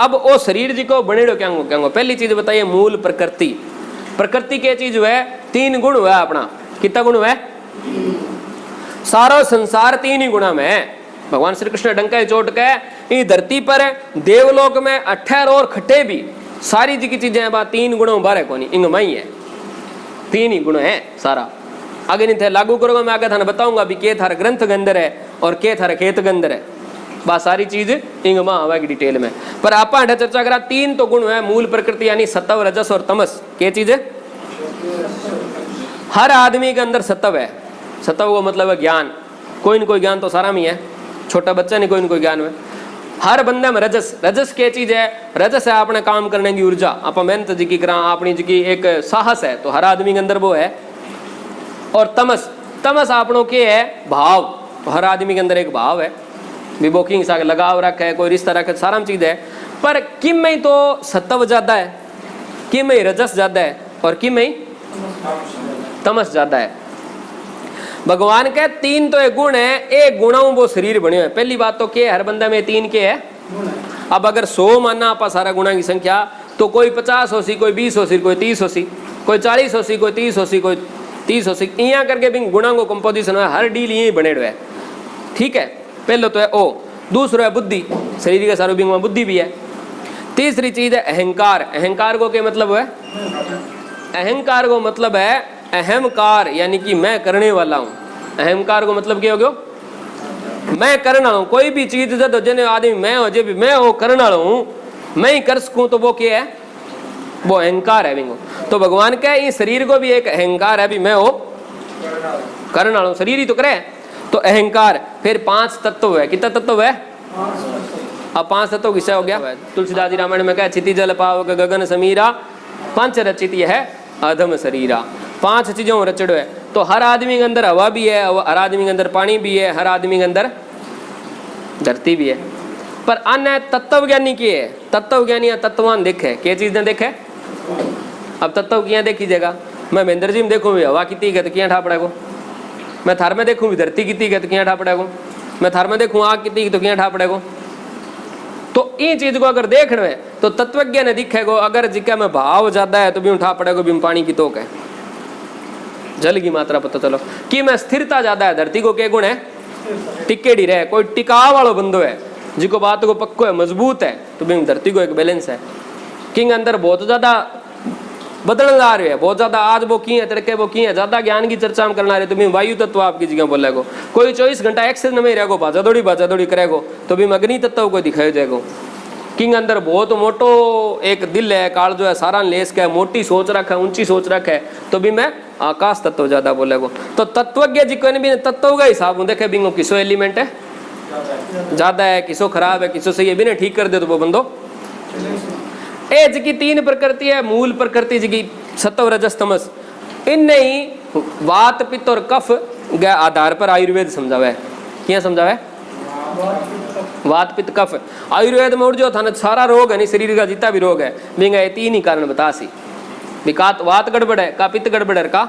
अब वो शरीर जी को बनेड़ो क्या पहली चीज बताइए मूल प्रकृति। प्रकृति के चीज है 3 गुण हुआ अपना। कितना गुण हुआ? सारा संसार 3 ही गुणा में है। भगवान श्री कृष्ण डंका चोट के इस धरती पर देवलोक में 18 और खट्टे भी सारी जी की चीजें बात 3 गुणों बारे को नहीं इंग मई है। 3 ही गुण है सारा। आगे नहीं थे लागू करोगे मैं आगे थाने बताऊंगा भी के थारा ग्रंथ के अंदर है और के थारा खेत के अंदर है। बात सारी चीज इंग मां आवेगी डिटेल में। पर आप चर्चा करा 3 तो गुण है मूल प्रकृति यानी सत्व रजस और तमस। के चीज है? हर आदमी के अंदर सत्व है। सत्व को मतलब है ज्ञान। कोई न कोई ज्ञान तो सारा में है। छोटा बच्चा नहीं कोई न कोई ज्ञान है। हर बंदे में रजस। रजस के चीज है? रजस है अपने काम करने की ऊर्जा। आप मेहनत जी की करा अपनी जी की एक साहस है तो हर आदमी के अंदर वो है। और तमस, तमस आपनों के है भाव। तो हर आदमी के अंदर एक भाव है विभोकिंग सा लगाव रखा है कोई रिश्ता रखा है सारा चीज है। पर किम में तो सत्व ज्यादा है, किम में रजस ज्यादा है और किम में तमस ज्यादा है। भगवान के 3 तो एक गुण है, एक गुणों वो शरीर बने हुए। पहली बात तो क्या हर बंदा में 3 के है। अब अगर 100 मानना आप सारा गुणा की संख्या तो कोई 50 हो सी, कोई 20 हो सी, कोई 30 हो सी, कोई 40 हो सी, कोई 30 हो सी, कोई 30 हो सी। यहाँ करके भी गुणा को कंपोजिशन है हर डील यही बने हुए है। ठीक है, पहले तो है ओ, दूसरा है बुद्धि। शरीर के सारे में बुद्धि भी है। तीसरी चीज है अहंकार। अहंकार को क्या मतलब है? अहंकार को मतलब है अहमकार यानी कि मैं करने वाला हूँ। अहंकार को मतलब क्या हो गया? मैं करना हूँ। कोई भी चीज जब जने आदमी मैं हो जे भी मैं हो करना हूँ मैं ही कर सकूँ तो वो क्या है? वो अहंकार है बिंगो। तो भगवान का इस शरीर को भी एक अहंकार है भी मैं हो करना हूँ। शरीर ही तो करे तो अहंकार। फिर 5 तत्व है। कितना तत्व है? अब 5 तत्व किससे हो गया? तुलसीदास जी रामायण में कहा क्षिति जल पावक गगन समीरा 5 रचित है अधम शरीरा। 5 चीजों रचड़ो है। तो हर आदमी के अंदर हवा भी है, हर आदमी के अंदर पानी भी है, हर आदमी के अंदर धरती भी है। पर अन्य तत्व ज्ञानी की है। तत्व ज्ञानी तत्वान देखे क्या चीज ने देखे। अब तत्व क्या देखी जाएगा? मैं महेंद्र जी में देखूँ भी हवा कितनी है तो क्या ठा पड़ेगा। मैं थार में देखूँ भी धरती कितनी है तो क्या ठा पड़ेगा। मैं थार में देखूँ आग कितनी तो क्या ठा पड़ेगा। तो इन चीज को अगर देख रहे तो तत्वज्ञ ने दिखेगा। अगर जिका में भाव ज्यादा है तो भी उठा पड़ेगा भी पानी की तोक है। जल की मात्रा पता चलो कि मैं स्थिरता ज्यादा है। धरती को क्या गुण है? टिकेड़ी रहे। कोई टिकाव वालो बंदो है जिको बात को पक्को है मजबूत है तो भी धरती को एक बैलेंस है। किंग अंदर बहुत ज्यादा बदल जा रहे हैं। बहुत ज्यादा आज वो की है तड़के वो की है ज्यादा ज्ञान की चर्चा हम करना रहे तो भी वायु तत्व आपकी जगह बोलेगो। कोई 24 घंटा एक्सेस में रहेगो भाजा दौड़ी करेगो तो भी अग्नि तत्व को दिखाई जाएगो। किंग अंदर बहुत मोटो एक दिल है काल जो है सारा लेस का है मोटी सोच रखा है ऊंची सोच रखा है तो भी मैं आकाश तत्व ज्यादा बोलेगो। तो तत्वज्ञ जी को भी तत्व का हिसाब देखे बिंगो किसो एलिमेंट है ज्यादा है किसो खराब है किसो सही है भी ठीक कर दे तो वो बंदो ए जी 3 प्रकृति है। मूल प्रकृति जी सत्व रजस तमस। इन ही वात पित्त और कफ के आधार पर आयुर्वेद समझावे। क्या समझावे? वात पित्त कफ। आयुर्वेद में जो था सारा रोग है नहीं शरीर का जितना भी रोग है बिंगा 3 ही कारण बता सी। विकात वात गड़बड़ है का पित्त गड़बड़ है का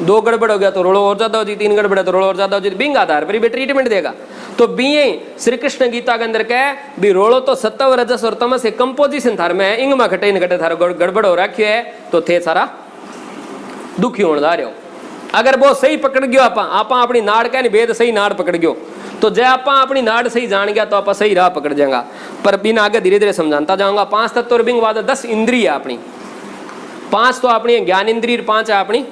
2 गड़बड़ हो गया तो रोड़ो और ज्यादा हो जी 3 गड़बड़ है तो रोड़ो और ज्यादा हो जी बिंग आधार पर भी ट्रीटमेंट देगा। तो बी श्री कृष्ण गीता के अंदर कह भी रोड़ो तो सत्व रजस और तमस एक कंपोजिशन थार में इंग में घटे न घटे थारो गड़बड़ हो रखियो है तो थे सारा दुखी होने जा रहे हो। अगर वो सही पकड़ गयो आप अपनी नाड़ का नहीं भेद सही नाड़ पकड़ गयो तो जय आप अपनी नाड़ सही जान गया तो आप सही राह पकड़ जाएगा। पर बिना आगे धीरे धीरे समझाता जाऊंगा। 5 तत्व और बिंग बाद 10 इंद्रिय है अपनी। 5 तो अपनी ज्ञान इंद्रिय 5 है अपनी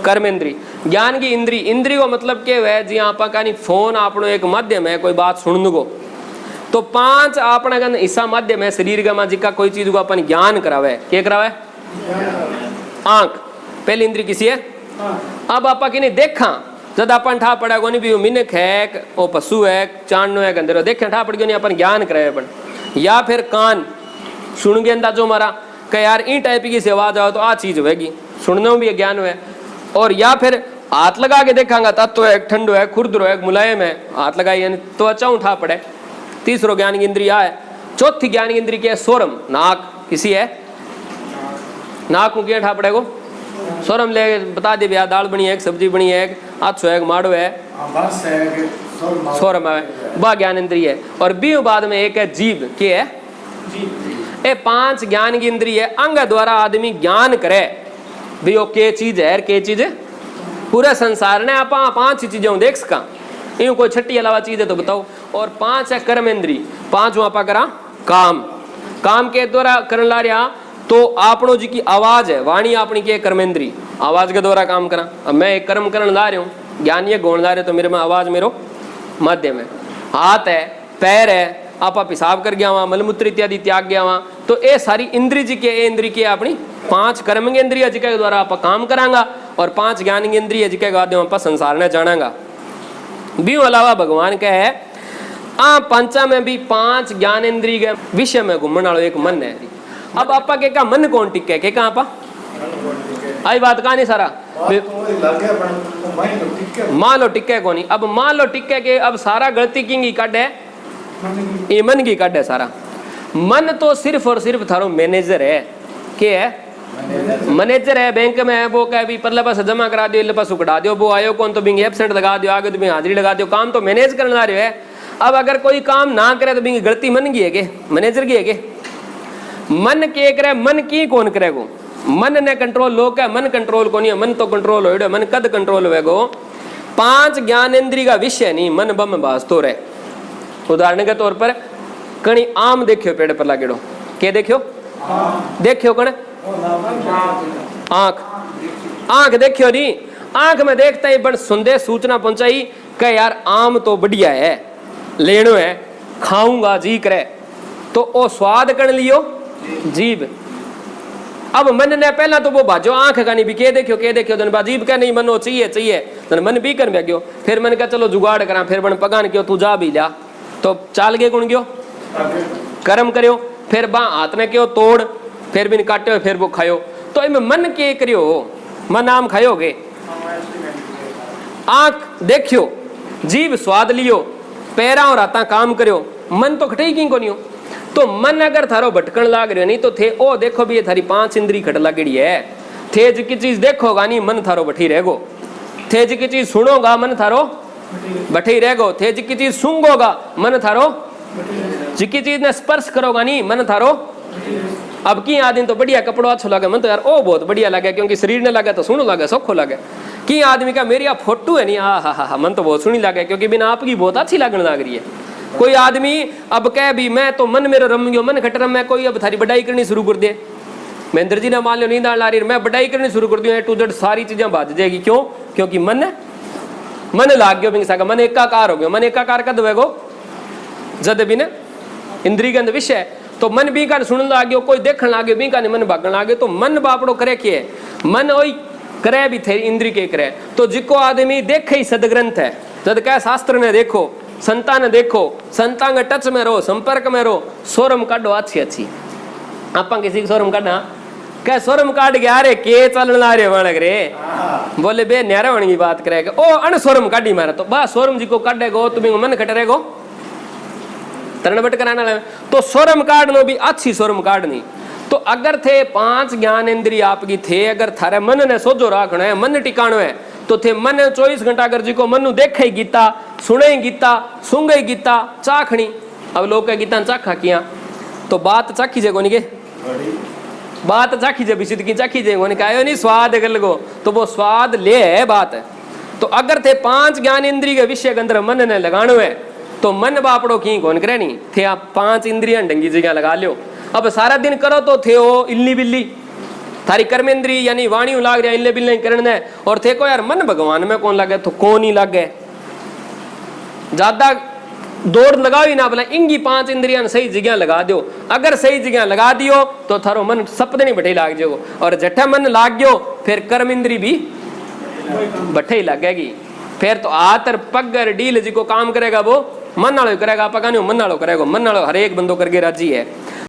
कर्म इंद्री। ज्ञान की इंद्री इंद्री को मतलब क्या है जी आप का फोन आपनो एक माध्यम है कोई बात सुनने को तो 5 अपना हिस्सा माध्यम है शरीर का जिका कोई चीज को अपन ज्ञान करावे। क्या करावे? आंख पहली इंद्री किसी है। अब आप कि देखा जब अपन ठा पड़ा को नहीं भी मिनक है वो पशु है चांदनो है अंदर देखे ठा पड़ गयो नहीं अपन ज्ञान करावे अपन। या फिर कान सुन के अंदाजो मारा कि यार इन टाइप की से आवाज आओ तो आ चीज होगी सुनने में भी ज्ञान है। और या फिर हाथ लगा के देखांगा तत्व है ठंडो है खुरदरो है मुलायम है हाथ लगाई यानी तो अच्छा उठा पड़े। तीसरो ज्ञान की इंद्रिय है। चौथी ज्ञान की इंद्रिय क्या है? सोरम नाक किसी है नाक को क्या ठा पड़ेगो सोरम ले बता दे भैया दाल बनी है एक सब्जी बनी है एक अच्छो है माड़ो है स्वर में आवे, वह ज्ञान इंद्रिय है। और बीव बाद में एक है जीव, के है ये 5 ज्ञान की इंद्रिय है। अंग द्वारा आदमी ज्ञान करे भी वो के चीज है, के चीज है। पूरे संसार ने आप 5 ही चीजें देख सका, यूं कोई छठी अलावा चीज है तो बताओ। और 5 है कर्म इंद्री, 5 आप करा काम, काम के द्वारा करन ला रहा। तो आपनो जी की आवाज है, वाणी अपनी के कर्मेंद्री, आवाज के द्वारा काम करा। अब मैं एक कर्म करन ला रहा हूँ, ज्ञान ये गौण ला रहे, तो मेरे में आवाज मेरो माध्यम है। हाथ है, पैर है, आप हिसाब कर गया वहां, मलमूत्र इत्यादि त्याग गया वहां। तो ये सारी इंद्री जी के, इंद्री के अपनी 5 कर्म इंद्रिय जी के द्वारा आप काम करांगा, और 5 ज्ञान इंद्रिय जी के बाद आप संसार ने जानांगा। बीऊ अलावा भगवान का है पंचा में भी 5 ज्ञान इंद्रिय के विषय में घूमने वाला एक मन है। अब आपा के का मन कौन टिके के, आपा आई बात कहा नहीं सारा मान लो टिके को नहीं। अब मान लो टिके के, अब सारा गलती की काटे ये मन की काटे सारा। मन तो सिर्फ और सिर्फ थारो मैनेजर है, के है मैनेजर है बैंक में है। वो कहे भी परले पास जमा करा दियो, इले पास उकड़ा दियो, वो आयो कौन तो बिंग एब्सेंट लगा दियो, आगे तो बिंग हाजिरी लगा दियो, काम तो मैनेज करने ला रहे है। अब अगर कोई काम ना करे तो बिंग गलती मन की है के, मैनेजर की है के। मन के करे, मन की कौन करेगो, मन ने कंट्रोल लोग है, मन कंट्रोल को नहीं है। मन तो कंट्रोल हो, मन कद कंट्रोल होएगो। 5 ज्ञानेंद्रिय का विषय नहीं, मन बम वास्तव रहे। उदाहरण के तौर पर कणी आम देखियो पेड़ पर लागेड़ो, के देखियो देखियो कण आंख, आंख देखियो नहीं, आंख में देखता ही बड़ सुंदर सूचना पहुंचाई कि यार आम तो बढ़िया है, लेनो है, खाऊंगा जी करे, तो ओ स्वाद कर लियो जीव। अब मन ने पहला तो वो बाजो आंख का नहीं भी के देखियो धन बाजीब का नहीं, मनो चाहिए चाहिए धन मन भी कर गयो। फिर मन का चलो जुगाड़ करा, फिर बन पगान क्यों तू जा भी जा, तो चाल गए गुण गयो कर्म करियो। फिर बा हाथ ने क्यों तोड़, फिर भी काटे, फिर वो खायो। तो इनमें मन के करियो, मन आम खायोगे, आंख देखियो, जीव स्वाद लियो, पैरा और हाथा काम करियो, मन तो खटे की को नहीं हो। तो मन अगर थारो भटकन लाग रहे नहीं तो थे ओ देखो भी ये थारी 5 इंद्री खट लागड़ी है। थे जी की चीज देखोगा नहीं मन थारो बठी रहेगो, थे जी की चीज सुनोगा मन थारो बठी रहेगो, थे जी की चीज सूंघोगा मन थारो, जी की चीज ने स्पर्श करोगा नहीं मन थारो। अब की आदमी तो बढ़िया कपड़ो अच्छो लगे, मन तो यार ओ बहुत बढ़िया लगे, क्योंकि शरीर ने लगे तो सुनो लगे, सौखो लगे। की आदमी का मेरी फोटो है नहीं, हा मन तो बहुत सुनी लगे, क्योंकि बिना आपकी बहुत अच्छी लगने लग रही है। कोई आदमी अब कह भी मैं तो मन मेरा रम गयो, मन खट रम, मैं कोई अब थारी बढ़ाई करनी शुरू कर दे, महेंद्र जी ने मान लो नींद आ रही, मैं बढ़ाई करनी शुरू कर दी, ए टू जेड सारी चीजें बाज जाएगी। क्यों? क्योंकि मन लाग गयो, बिंग मन एकाकार हो गयो। मन एकाकार कद होएगो जद भी ने इंद्री के विषय, तो मन भी का सुन लाग गयो, कोई देखने लाग गयो, भी का मन भागने लाग गयो। तो मन बापड़ो करे के मन ओई करे भी थे इंद्री के करे। तो जिको आदमी देखे ही सदग्रंथ है, जद कह शास्त्र ने देखो, संता ने देखो, संता के टच में रहो, संपर्क में रहो, सोरम काटो अच्छी अच्छी। आप किसी को सोरम काटना क्या, सोरम काट गया रे के चलन ला रे वणग रे, बोले बे न्यारे वण की बात करेगा, ओ अन सोरम काटी मारे, तो बा सोरम जी को काटेगो तुम्हें मन खटरेगो तरण बट कराना। तो सोरम काटनो भी अच्छी सोरम काटनी। तो अगर थे 5 ज्ञान इंद्रिय आपकी थे, अगर थारे मन ने सोजो राखना है, मन टिकाणो है, तो थे मन 24 घंटा अगर जी को मनु देखे ही गीता, सुने ही गीता, सूंघे ही गीता, चाखनी। अब लोग के गीता चाखा किया तो बात चाखी जे कोनी के, बात चाखी जे बिसिद की चाखी जे कोनी कायो नहीं स्वाद गल गो, तो वो स्वाद ले है बात है। तो अगर थे 5 ज्ञान इंद्रिय के विषय के अंदर मन ने लगाणो है, तो मन बापड़ो की कौन करे नहीं थे, आप 5 इंद्रियां ढंगी जगह लगा लियो। अब सारा दिन करो तो थे ओ इल्ली बिल्ली, थारी कर्मेंद्री यानी वाणी लाग रहा इल्ले बिल्ले करने, और थे को यार मन भगवान में कौन लगे, तो कौन ही लगे, ज्यादा दौड़ लगाओ ही ना, बोला इंगी 5 इंद्रियां सही जगह लगा दो। अगर सही जगह लगा दियो तो थारो मन सपदे नहीं बैठे लाग जाओ, और जठा मन लाग गयो फिर कर्म इंद्री भी बैठे ही लगेगी। फिर तो आतर पगर डील जी को काम करेगा वो मन नालो करेगा, पका नहीं मन नालो करेगा, मन नालो हर एक बंदो करके राजी है।